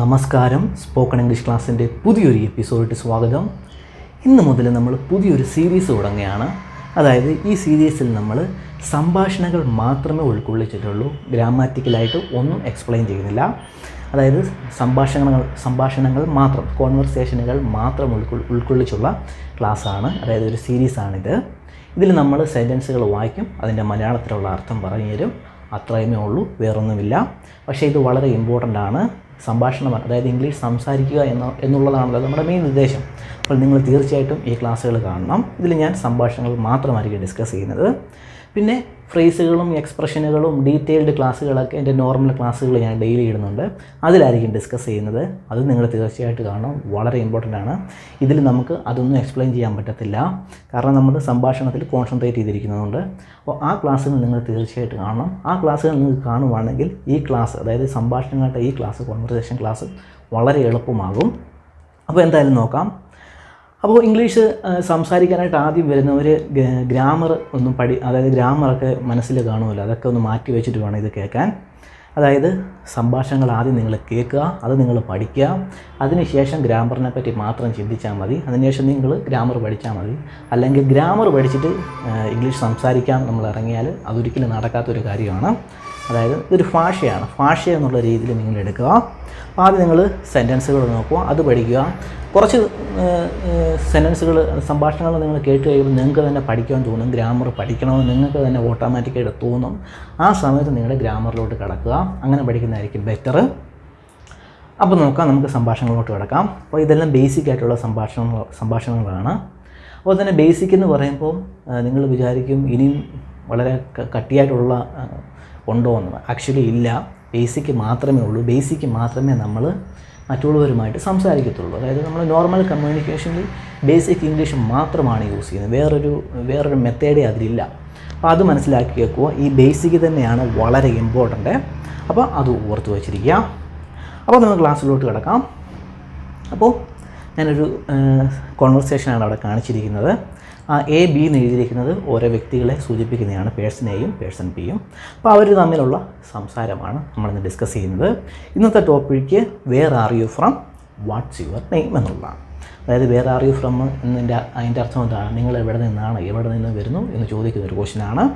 നമസ്കാരം. Spoken English ക്ലാസ്സിൻ്റെ പുതിയൊരു എപ്പിസോഡിൽ സ്വാഗതം. ഇന്ന് മുതൽ നമ്മൾ പുതിയൊരു സീരീസ് തുടങ്ങുകയാണ്. അതായത് ഈ സീരീസിൽ നമ്മൾ സംഭാഷണങ്ങൾ മാത്രമേ ഉൾക്കൊള്ളിച്ചിട്ടുള്ളൂ. ഗ്രാമാറ്റിക്കലായിട്ട് ഒന്നും എക്സ്പ്ലെയിൻ ചെയ്യുന്നില്ല. അതായത് സംഭാഷണങ്ങൾ മാത്രം, കോൺവെർസേഷനുകൾ മാത്രം ഉൾക്കൊള്ളിച്ചുള്ള ക്ലാസ്സാണ്. അതായത് ഒരു സീരീസാണിത്. ഇതിൽ നമ്മൾ സെൻറ്റൻസുകൾ വായിക്കും, അതിൻ്റെ മലയാളത്തിലുള്ള അർത്ഥം പറഞ്ഞു തരും. അത്രയുമേ ഉള്ളൂ, വേറൊന്നുമില്ല. പക്ഷേ ഇത് വളരെ ഇമ്പോർട്ടൻ്റ് ആണ്. സംഭാഷണം, അതായത് ഇംഗ്ലീഷ് സംസാരിക്കുക എന്നുള്ളതാണല്ലോ നമ്മുടെ മെയിൻ ഉദ്ദേശം. അപ്പോൾ നിങ്ങൾ തീർച്ചയായിട്ടും ഈ ക്ലാസ്സുകൾ കാണണം. ഇതിൽ ഞാൻ സംഭാഷണങ്ങൾ മാത്രമായിരിക്കും ഡിസ്കസ് ചെയ്യുന്നത്. പിന്നെ ഫ്രേസുകളും എക്സ്പ്രഷനുകളും ഡീറ്റെയിൽഡ് ക്ലാസ്സുകളൊക്കെ എൻ്റെ നോർമൽ ക്ലാസ്സുകൾ ഞാൻ ഡെയിലി ഇടുന്നുണ്ട്. അതിലായിരിക്കും ഡിസ്കസ് ചെയ്യുന്നത്. അത് നിങ്ങൾ തീർച്ചയായിട്ട് കാണണം, വളരെ ഇമ്പോർട്ടൻ്റ് ആണ്. ഇതിൽ നമുക്ക് അതൊന്നും എക്സ്പ്ലെയിൻ ചെയ്യാൻ പറ്റത്തില്ല, കാരണം നമ്മൾ സംഭാഷണത്തിൽ കോൺസെൻട്രേറ്റ് ചെയ്തിരിക്കുന്നതുകൊണ്ട്. അപ്പോൾ ആ ക്ലാസ്സുകൾ നിങ്ങൾ തീർച്ചയായിട്ടും കാണണം. ആ ക്ലാസ്സുകൾ നിങ്ങൾ കാണുവാണെങ്കിൽ ഈ ക്ലാസ്, അതായത് സംഭാഷണങ്ങളുടെ ഈ ക്ലാസ്, കോൺവെർസേഷൻ ക്ലാസ് വളരെ എളുപ്പമാകും. അപ്പോൾ എന്തായാലും നോക്കാം. അപ്പോൾ ഇംഗ്ലീഷ് സംസാരിക്കാനായിട്ട് ആദ്യം വരുന്നവർ ഗ്രാമർ ഒന്നും അതായത് ഗ്രാമറൊക്കെ മനസ്സിൽ കാണുമല്ലോ, അതൊക്കെ ഒന്ന് മാറ്റി വെച്ചിട്ട് വേണം ഇത് കേൾക്കാൻ. അതായത് സംഭാഷണങ്ങൾ ആദ്യം നിങ്ങൾ കേൾക്കുക, അത് നിങ്ങൾ പഠിക്കുക. അതിനുശേഷം ഗ്രാമറിനെ പറ്റി മാത്രം ചിന്തിച്ചാൽ മതി. അതിനുശേഷം നിങ്ങൾ ഗ്രാമർ പഠിച്ചാൽ മതി. അല്ലെങ്കിൽ ഗ്രാമർ പഠിച്ചിട്ട് ഇംഗ്ലീഷ് സംസാരിക്കാൻ നമ്മൾ ഇറങ്ങിയാൽ അതൊരിക്കലും നടക്കാത്തൊരു കാര്യമാണ്. അതായത് ഇതൊരു ഭാഷയാണ്. ഭാഷ എന്നുള്ള രീതിയിൽ നിങ്ങൾ എടുക്കുക. ആദ്യം നിങ്ങൾ സെൻറ്റൻസുകൾ നോക്കുക, അത് പഠിക്കുക. കുറച്ച് സെൻറ്റൻസുകൾ, സംഭാഷണങ്ങൾ നിങ്ങൾ കേട്ട് കഴിയുമ്പോൾ നിങ്ങൾക്ക് തന്നെ പഠിക്കാൻ തോന്നും. ഗ്രാമർ പഠിക്കണമെന്ന് നിങ്ങൾക്ക് തന്നെ ഓട്ടോമാറ്റിക്കായിട്ട് തോന്നും. ആ സമയത്ത് നിങ്ങളുടെ ഗ്രാമറിലോട്ട് കിടക്കുക. അങ്ങനെ പഠിക്കുന്നതായിരിക്കും ബെറ്റർ. അപ്പോൾ നോക്കാം, നമുക്ക് സംഭാഷണങ്ങളിലോട്ട് കിടക്കാം. അപ്പോൾ ഇതെല്ലാം ബേസിക് ആയിട്ടുള്ള സംഭാഷണങ്ങളാണ്. അപ്പോൾ തന്നെ ബേസിക് എന്ന് പറയുമ്പോൾ നിങ്ങൾ വിചാരിക്കും ഇനിയും വളരെ കട്ടിയായിട്ടുള്ള ഉണ്ടോ എന്ന്. ആക്ച്വലി ഇല്ല, ബേസിക്ക് മാത്രമേ ഉള്ളൂ. ബേസിക്ക് മാത്രമേ നമ്മൾ മറ്റുള്ളവരുമായിട്ട് സംസാരിക്കത്തുള്ളൂ. അതായത് നമ്മൾ നോർമൽ കമ്മ്യൂണിക്കേഷനിൽ ബേസിക് ഇംഗ്ലീഷ് മാത്രമാണ് യൂസ് ചെയ്യുന്നത്. വേറൊരു മെത്തേഡേ അതിലില്ല. അപ്പോൾ അത് മനസ്സിലാക്കി വെക്കുക. ഈ ബേസിക് തന്നെയാണ് വളരെ ഇമ്പോർട്ടൻ്റ്. അപ്പോൾ അത് ഓർത്ത് വച്ചിരിക്കുക. അപ്പോൾ നമുക്ക് ക്ലാസ്സിലോട്ട് കിടക്കാം. അപ്പോൾ ഞാനൊരു കോൺവെർസേഷനാണ് അവിടെ കാണിച്ചിരിക്കുന്നത്. എ ബി എന്ന് എഴുതിയിരിക്കുന്നത് ഓരോ വ്യക്തികളെ സൂചിപ്പിക്കുന്നതാണ്, പേഴ്സൺ എയും പേഴ്സൺ ബിയും. അപ്പോൾ അവർ തമ്മിലുള്ള സംസാരമാണ് നമ്മളിന്ന് ഡിസ്കസ് ചെയ്യുന്നത്. ഇന്നത്തെ topic where are you from, what's your name എന്നുള്ളതാണ്. അതായത് വേർ ആർ യു ഫ്രം അതിൻ്റെ അർത്ഥം എന്താണ്, നിങ്ങൾ എവിടെ നിന്നാണ്, എവിടെ നിന്ന് വരുന്നു എന്ന് ചോദിക്കുന്ന ഒരു ക്വസ്റ്റ്യനാണ്.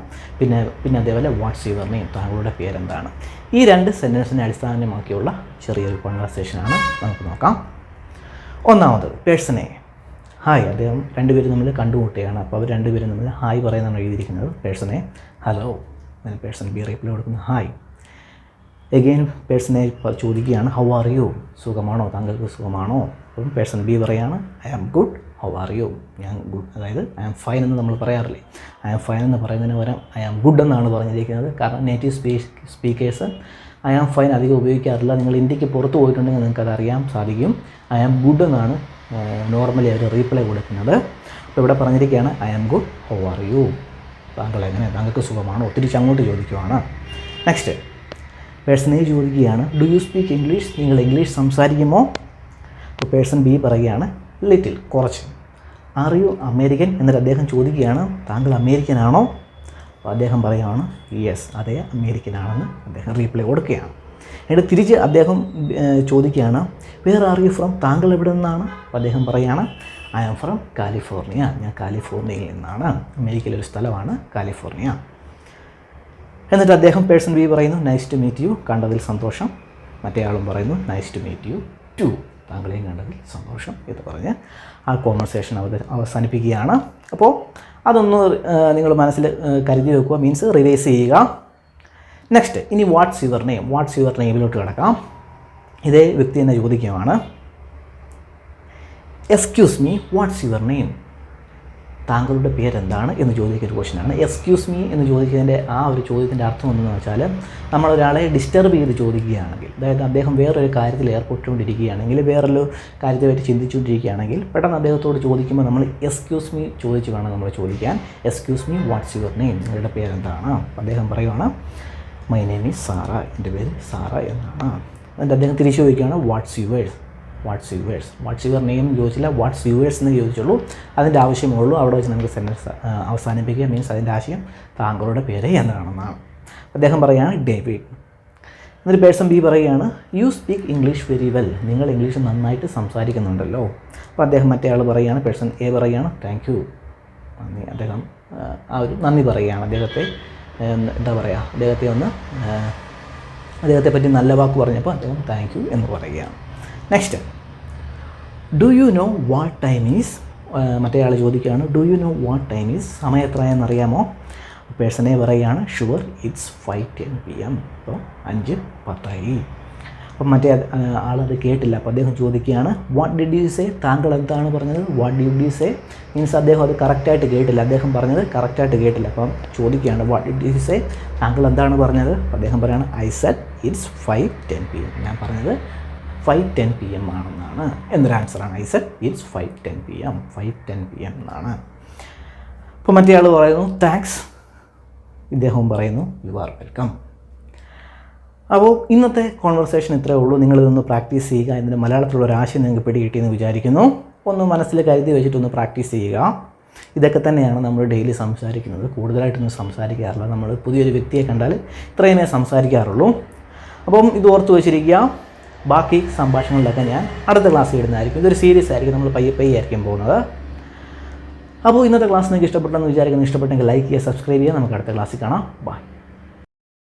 പിന്നെ അതേപോലെ വാട്ട്സ് യുവർ നെയിം, താങ്കളുടെ പേരെന്താണ്. ഈ രണ്ട് സെൻറ്റൻസിനെ അടിസ്ഥാനമാക്കിയുള്ള ചെറിയൊരു കോൺവെർസേഷനാണ്. നമുക്ക് നോക്കാം. ഒന്നാമത് പേഴ്സൺ എ. ഹായ്, അദ്ദേഹം രണ്ടുപേരും നമ്മൾ കണ്ടുമുട്ടുകയാണ്. അപ്പോൾ അവർ രണ്ടുപേരും നമ്മൾ ഹായ് പറയുന്നതാണ് എഴുതിയിരിക്കുന്നത്. Person A hello. അതിന് പേഴ്സൺ ബി റീപ്ലൈ കൊടുക്കുന്നത് ഹായ്. എഗെയിൻ പേഴ്സൺ എ ചോദിക്കുകയാണ് ഹൗ ആർ യു, സുഖമാണോ, താങ്കൾക്ക് സുഖമാണോ. അപ്പം പേഴ്സൺ ബി പറയാണ് I am good, how are you, ഞാൻ ഗുഡ്. അതായത് ഐ ആം ഫൈൻ എന്ന് നമ്മൾ പറയാറില്ലേ, ഐ ആം ഫൈൻ എന്ന് പറയുന്നതിന് പകരം ഐ ആം ഗുഡ് എന്നാണ് പറഞ്ഞിരിക്കുന്നത്. കാരണം native speakers I am fine അധികം ഉപയോഗിക്കാറില്ല. നിങ്ങൾ ഇന്ത്യക്ക് പുറത്ത് പോയിട്ടുണ്ടെങ്കിൽ നിങ്ങൾക്കത് അറിയാൻ സാധിക്കും. ഐ ആം ഗുഡ് എന്നാണ് നോർമലി അവർ റീപ്ലൈ കൊടുക്കുന്നത്. അപ്പോൾ ഇവിടെ പറഞ്ഞിരിക്കുകയാണ് I am good, how are you, താങ്കൾ എങ്ങനെ, താങ്കൾക്ക് സുഖമാണോ. ഒത്തിരി അങ്ങോട്ട് ചോദിക്കുവാണ്. നെക്സ്റ്റ് പേഴ്സൺ എ ചോദിക്കുകയാണ് ഡു യു സ്പീക്ക് ഇംഗ്ലീഷ്, നിങ്ങൾ ഇംഗ്ലീഷ് സംസാരിക്കുമോ. അപ്പോൾ പേഴ്സൺ ബി പറയുകയാണ് ലിറ്റിൽ, കുറച്ച്. ആർ യു അമേരിക്കൻ എന്നിട്ട് അദ്ദേഹം ചോദിക്കുകയാണ് താങ്കൾ അമേരിക്കൻ ആണോ. അപ്പോൾ അദ്ദേഹം പറയുകയാണ് യെസ്, അതേ അമേരിക്കനാണെന്ന് അദ്ദേഹം റീപ്ലൈ കൊടുക്കുകയാണ്. എന്നിട്ട് തിരിച്ച് അദ്ദേഹം ചോദിക്കുകയാണ് വേർ ആർ യു ഫ്രം, താങ്കൾ എവിടെ നിന്നാണ്. അപ്പോൾ അദ്ദേഹം പറയുകയാണ് ഐ ആം ഫ്രം കാലിഫോർണിയ, ഞാൻ കാലിഫോർണിയയിൽ നിന്നാണ്. അമേരിക്കയിലൊരു സ്ഥലമാണ് കാലിഫോർണിയ. എന്നിട്ട് അദ്ദേഹം പേഴ്സൺ ബി പറയുന്നു നൈസ് ടു മീറ്റ് യു, കണ്ടതിൽ സന്തോഷം. മറ്റേ ആളും പറയുന്നു nice to meet you too, താങ്കളെയും കണ്ടതിൽ സന്തോഷം എന്ന് പറഞ്ഞ് ആ കോൺവെർസേഷൻ അവസാനിപ്പിക്കുകയാണ്. അപ്പോൾ അതൊന്ന് നിങ്ങൾ മനസ്സിൽ കരുതി വെക്കുക, മീൻസ് റിവൈസ് ചെയ്യുക. നെക്സ്റ്റ് ഇനി what's your name, what's your നെയിമിലോട്ട് കിടക്കാം. ഇതേ വ്യക്തി തന്നെ ചോദിക്കുകയാണ് excuse me what's your name, താങ്കളുടെ പേരെന്താണ് എന്ന് ചോദിക്കുന്ന ക്വസ്റ്റ്യനാണ്. എക്സ്ക്യൂസ് മീ എന്ന് ചോദിക്കുന്നതിൻ്റെ ആ ഒരു ചോദ്യത്തിൻ്റെ അർത്ഥം എന്തെന്ന് വെച്ചാൽ നമ്മളൊരാളെ ഡിസ്റ്റർബ് ചെയ്ത് ചോദിക്കുകയാണെങ്കിൽ, അതായത് അദ്ദേഹം വേറൊരു കാര്യത്തിൽ ഏർപ്പെട്ടുകൊണ്ടിരിക്കുകയാണെങ്കിൽ, വേറൊരു കാര്യത്തെ പറ്റി ചിന്തിച്ചുകൊണ്ടിരിക്കുകയാണെങ്കിൽ പെട്ടെന്ന് അദ്ദേഹത്തോട് ചോദിക്കുമ്പോൾ നമ്മൾ എക്സ്ക്യൂസ് മീ ചോദിച്ച് വേണം നമ്മൾ ചോദിക്കാൻ. Excuse me what's your name, നിങ്ങളുടെ പേരെന്താണ്. അദ്ദേഹം പറയുവാണ് മൈ നെയിം ഈസ് സാറ, എൻ്റെ പേര് സാറ എന്നാണ്. എന്നിട്ട് അദ്ദേഹം തിരിച്ചു ചോദിക്കുകയാണ് what's yours, what's your name ചോദിച്ചില്ല, വാട്ട്സ് യുവേഴ്സ് എന്ന് ചോദിച്ചുള്ളൂ. അതിൻ്റെ ആവശ്യമേ ഉള്ളൂ. അവിടെ വെച്ച് നമുക്ക് സെൻറ്റൻസ് അവസാനിപ്പിക്കുക. മീൻസ് അതിൻ്റെ ആശയം താങ്കളുടെ പേര് എന്താണെന്നാണ്. അദ്ദേഹം പറയുകയാണ് ഡേവിഡ്. എന്നിട്ട് പേഴ്സൺ ബി പറയുകയാണ് U speak English very well, നിങ്ങൾ ഇംഗ്ലീഷ് നന്നായിട്ട് സംസാരിക്കുന്നുണ്ടല്ലോ. അപ്പോൾ അദ്ദേഹം മറ്റേ ആൾ പറയുകയാണ്, പേഴ്സൺ എ പറയുകയാണ് താങ്ക് യു, നന്ദി. അദ്ദേഹം ആ ഒരു നന്ദി പറയുകയാണ്, അദ്ദേഹത്തെ എന്താ പറയുക, അദ്ദേഹത്തെ പറ്റി നല്ല വാക്ക് പറഞ്ഞപ്പോൾ അദ്ദേഹം താങ്ക് യു എന്ന് പറയുകയാണ്. Next, do you know what time is, മറ്റേ ആൾ ചോദിക്കുകയാണ് do you know what time is, സമയം എത്രയെന്നറിയാമോ? പേഴ്സണെ പറയുകയാണ് ഷുവർ ഇറ്റ്സ് 5:10 PM, അപ്പോൾ 5:10. അപ്പം മറ്റേ ആളത് കേട്ടില്ല. അപ്പോൾ അദ്ദേഹം ചോദിക്കുകയാണ് വാട്ട് ഡിഡ് യു സേ, താങ്കൾ എന്താണ് പറഞ്ഞത്? What did you say means അദ്ദേഹം അത് കറക്റ്റായിട്ട് കേട്ടില്ല, അദ്ദേഹം പറഞ്ഞത് കറക്റ്റായിട്ട് കേട്ടില്ല. അപ്പം ചോദിക്കുകയാണ് വാട്ട് ഡിഡ് യു സേ, താങ്കൾ എന്താണ് പറഞ്ഞത്? അദ്ദേഹം പറയുകയാണ് ഐ സെഡ് ഇറ്റ്സ് 5:10 PM, ഞാൻ പറഞ്ഞത് 5:10 PM ആണെന്നാണ് എന്നൊരു ആൻസറാണ്. I said it's 5:10 PM, 5:10 PM എന്നാണ്. അപ്പോൾ മറ്റേ ആൾ പറയുന്നു താങ്ക്സ്, ഇദ്ദേഹവും പറയുന്നു യു ആർ വെൽക്കം. അപ്പോൾ ഇന്നത്തെ കോൺവെർസേഷൻ ഇത്രയേ ഉള്ളൂ. നിങ്ങളിതൊന്ന് പ്രാക്ടീസ് ചെയ്യുക. ഇതിൻ്റെ മലയാളത്തിലുള്ള ഒരു ആശയം നിങ്ങൾക്ക് പിടികിട്ടിയെന്ന് വിചാരിക്കുന്നു. ഒന്ന് മനസ്സിൽ കരുതി വെച്ചിട്ടൊന്ന് പ്രാക്ടീസ് ചെയ്യുക. ഇതൊക്കെ തന്നെയാണ് നമ്മൾ ഡെയിലി സംസാരിക്കുന്നത്. കൂടുതലായിട്ടൊന്നും സംസാരിക്കാറില്ല. നമ്മൾ പുതിയൊരു വ്യക്തിയെ കണ്ടാൽ ഇത്രയുമേ സംസാരിക്കാറുള്ളൂ. അപ്പം ഇത് ഓർത്ത് വെച്ചിരിക്കുക. ബാക്കി സംഭാഷണങ്ങളിലൊക്കെ ഞാൻ അടുത്ത ക്ലാസ്സിൽ ഇടുന്നതായിരിക്കും. ഇതൊരു സീരീസ് ആയിരിക്കും, നമ്മൾ പയ്യെ ആയിരിക്കും പോകുന്നത്. അപ്പോൾ ഇന്നത്തെ ക്ലാസ് നിങ്ങൾക്ക് ഇഷ്ടപ്പെട്ടെന്ന് വിചാരിക്കുന്നു. ഇഷ്ടപ്പെട്ടെങ്കിൽ ലൈക്ക് ചെയ്യുക, സബ്സ്ക്രൈബ് ചെയ്യുക. നമുക്ക് അടുത്ത ക്ലാസ്സിൽ കാണാം. ബൈ.